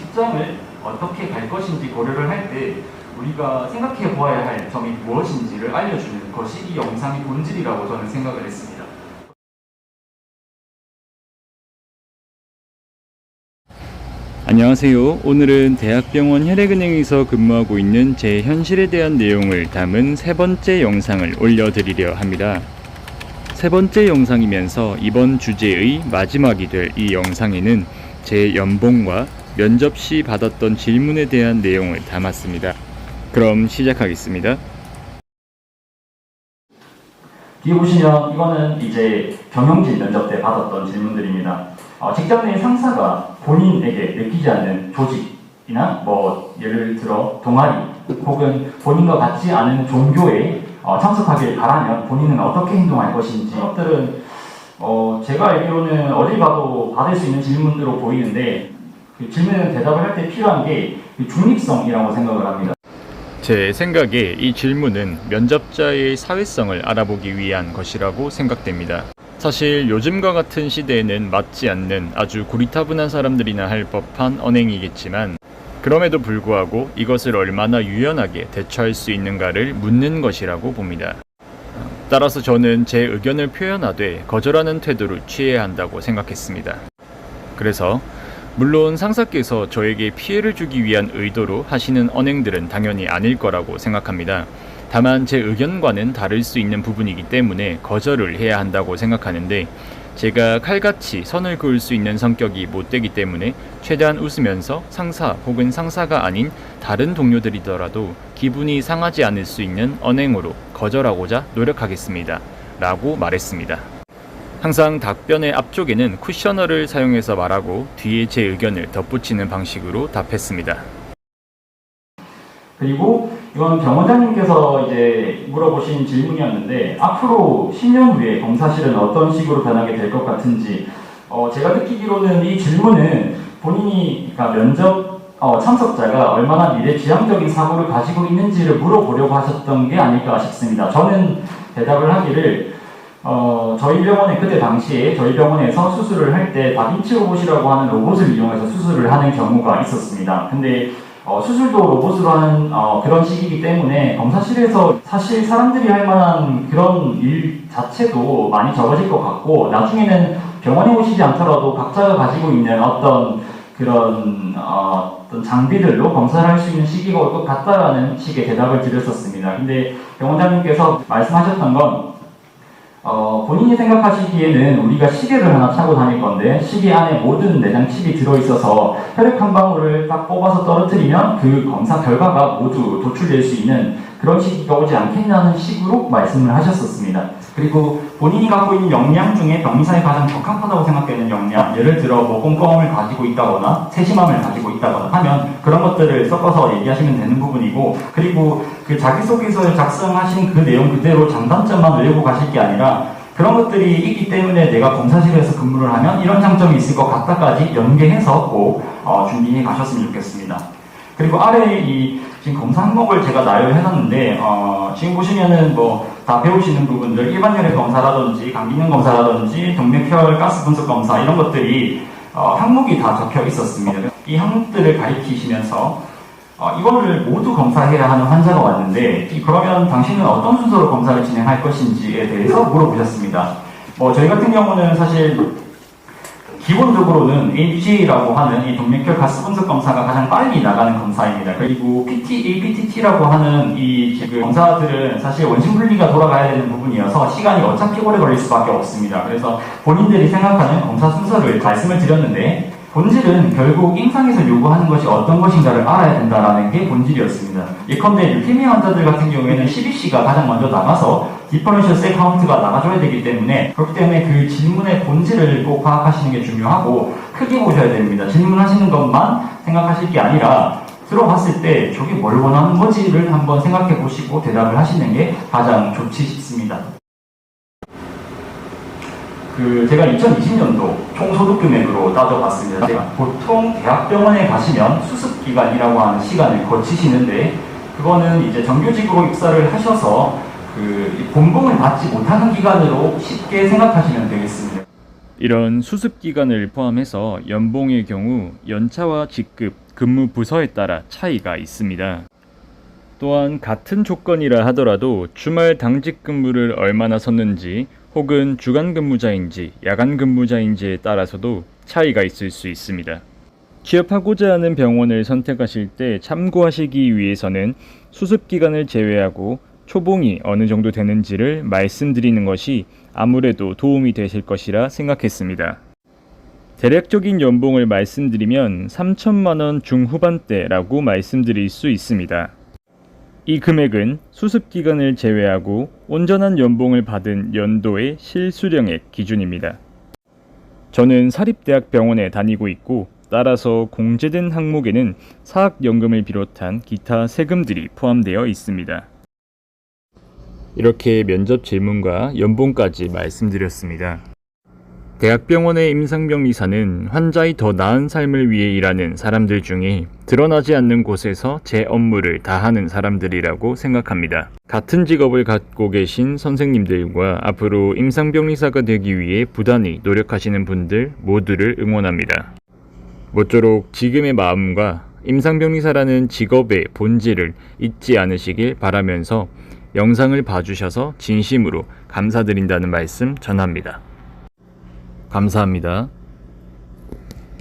직장을 어떻게 갈 것인지 고려를 할 때 우리가 생각해 보아야 할 점이 무엇인지를 알려주는 것이 이 영상의 본질이라고 저는 생각을 했습니다. 안녕하세요. 오늘은 대학병원 혈액은행에서 근무하고 있는 제 현실에 대한 내용을 담은 세 번째 영상을 올려드리려 합니다. 세 번째 영상이면서 이번 주제의 마지막이 될 이 영상에는 제 연봉과 면접 시 받았던 질문에 대한 내용을 담았습니다. 그럼 시작하겠습니다. 뒤에 보시면 이거는 이제 경영진 면접 때 받았던 질문들입니다. 직장 내 상사가 본인에게 느끼지 않는 조직이나 예를 들어 동아리 혹은 본인과 같지 않은 종교에 참석하길 바라면 본인은 어떻게 행동할 것인지, 이것들은 제가 알기로는 어딜 가도 받을 수 있는 질문으로 보이는데, 그 질문에 대답을 할 때 필요한 게 중립성이라고 생각을 합니다. 제 생각에 이 질문은 면접자의 사회성을 알아보기 위한 것이라고 생각됩니다. 사실 요즘과 같은 시대에는 맞지 않는 아주 고리타분한 사람들이나 할 법한 언행이겠지만, 그럼에도 불구하고 이것을 얼마나 유연하게 대처할 수 있는가를 묻는 것이라고 봅니다. 따라서 저는 제 의견을 표현하되 거절하는 태도를 취해야 한다고 생각했습니다. 그래서 물론 상사께서 저에게 피해를 주기 위한 의도로 하시는 언행들은 당연히 아닐 거라고 생각합니다. 다만 제 의견과는 다를 수 있는 부분이기 때문에 거절을 해야 한다고 생각하는데, 제가 칼같이 선을 그을 수 있는 성격이 못 되기 때문에 최대한 웃으면서 상사 혹은 상사가 아닌 다른 동료들이더라도 기분이 상하지 않을 수 있는 언행으로 거절하고자 노력하겠습니다. 라고 말했습니다. 항상 답변의 앞쪽에는 쿠셔너를 사용해서 말하고 뒤에 제 의견을 덧붙이는 방식으로 답했습니다. 그리고 이건 병원장님께서 이제 물어보신 질문이었는데, 앞으로 10년 후에 검사실은 어떤 식으로 변하게 될 것 같은지, 제가 느끼기로는 이 질문은 본인이, 그러니까 면접 참석자가 얼마나 미래지향적인 사고를 가지고 있는지를 물어보려고 하셨던 게 아닐까 싶습니다. 저는 대답을 하기를, 저희 병원에 그때 당시에 저희 병원에서 수술을 할 때 다빈치 로봇이라고 하는 로봇을 이용해서 수술을 하는 경우가 있었습니다. 근데 수술도 로봇으로 하는 그런 시기이기 때문에 검사실에서 사실 사람들이 할 만한 그런 일 자체도 많이 적어질 것 같고, 나중에는 병원에 오시지 않더라도 각자가 가지고 있는 어떤 그런 어떤 장비들로 검사를 할 수 있는 시기가 올 것 같다라는 식의 대답을 드렸었습니다. 근데 병원장님께서 말씀하셨던 건, 본인이 생각하시기에는 우리가 시계를 하나 차고 다닐 건데, 시계 안에 모든 내장 칩이 들어있어서 혈액 한 방울을 딱 뽑아서 떨어뜨리면 그 검사 결과가 모두 도출될 수 있는 그런 시기가 오지 않겠냐는 식으로 말씀을 하셨었습니다. 그리고 본인이 갖고 있는 역량 중에 병리사에 가장 적합하다고 생각되는 역량, 예를 들어 꼼꼼함을 가지고 있다거나 세심함을 가지고 있다거나 하면 그런 것들을 섞어서 얘기하시면 되는 부분이고, 그리고 그 자기소개서를 작성하신 그 내용 그대로 장단점만 외우고 가실 게 아니라, 그런 것들이 있기 때문에 내가 검사실에서 근무를 하면 이런 장점이 있을 것 같다까지 연계해서 꼭 준비해 가셨으면 좋겠습니다. 그리고 아래에 지금 검사 항목을 제가 나열해놨는데, 지금 보시면은 다 배우시는 부분들, 일반 혈액 검사라든지 감기능 검사라든지 동맥혈 가스 분석 검사, 이런 것들이 항목이 다 적혀 있었습니다. 이 항목들을 가리키시면서 이거를 모두 검사해야 하는 환자가 왔는데, 그러면 당신은 어떤 순서로 검사를 진행할 것인지에 대해서 물어보셨습니다. 저희 같은 경우는 사실 기본적으로는 ABG라고 하는 이 동맥혈 가스 분석 검사가 가장 빨리 나가는 검사입니다. 그리고 APTT라고 하는 이 지금 검사들은 사실 원심 분리가 돌아가야 되는 부분이어서 시간이 어차피 오래 걸릴 수밖에 없습니다. 그래서 본인들이 생각하는 검사 순서를 말씀을 드렸는데, 본질은 결국 임상에서 요구하는 것이 어떤 것인가를 알아야 된다는 게 본질이었습니다. 예컨대 류케미아 환자들 같은 경우에는 CBC가 가장 먼저 나가서 디퍼런셜 셀 카운트가 나가줘야 되기 때문에, 그렇기 때문에 그 질문의 본질을 꼭 파악하시는 게 중요하고, 크게 보셔야 됩니다. 질문하시는 것만 생각하실 게 아니라 들어봤을 때 저게 뭘 원하는 거지를 한번 생각해 보시고 대답을 하시는 게 가장 좋지 싶습니다. 제가 2020년도 총소득 금액으로 따져봤습니다. 보통 대학병원에 가시면 수습기간이라고 하는 시간을 거치시는데, 그거는 이제 정규직으로 입사를 하셔서 본봉을 받지 못하는 기간으로 쉽게 생각하시면 되겠습니다. 이런 수습기간을 포함해서 연봉의 경우 연차와 직급, 근무 부서에 따라 차이가 있습니다. 또한 같은 조건이라 하더라도 주말 당직 근무를 얼마나 섰는지 혹은 주간 근무자인지 야간 근무자인지에 따라서도 차이가 있을 수 있습니다. 취업하고자 하는 병원을 선택하실 때 참고하시기 위해서는 수습기간을 제외하고 초봉이 어느 정도 되는지를 말씀드리는 것이 아무래도 도움이 되실 것이라 생각했습니다. 대략적인 연봉을 말씀드리면 3천만 원 중후반대라고 말씀드릴 수 있습니다. 이 금액은 수습기간을 제외하고 온전한 연봉을 받은 연도의 실수령액 기준입니다. 저는 사립대학병원에 다니고 있고 따라서 공제된 항목에는 사학연금을 비롯한 기타 세금들이 포함되어 있습니다. 이렇게 면접 질문과 연봉까지 말씀드렸습니다. 대학병원의 임상병리사는 환자의 더 나은 삶을 위해 일하는 사람들 중에 드러나지 않는 곳에서 제 업무를 다하는 사람들이라고 생각합니다. 같은 직업을 갖고 계신 선생님들과 앞으로 임상병리사가 되기 위해 부단히 노력하시는 분들 모두를 응원합니다. 모쪼록 지금의 마음과 임상병리사라는 직업의 본질을 잊지 않으시길 바라면서 영상을 봐주셔서 진심으로 감사드린다는 말씀 전합니다. 감사합니다.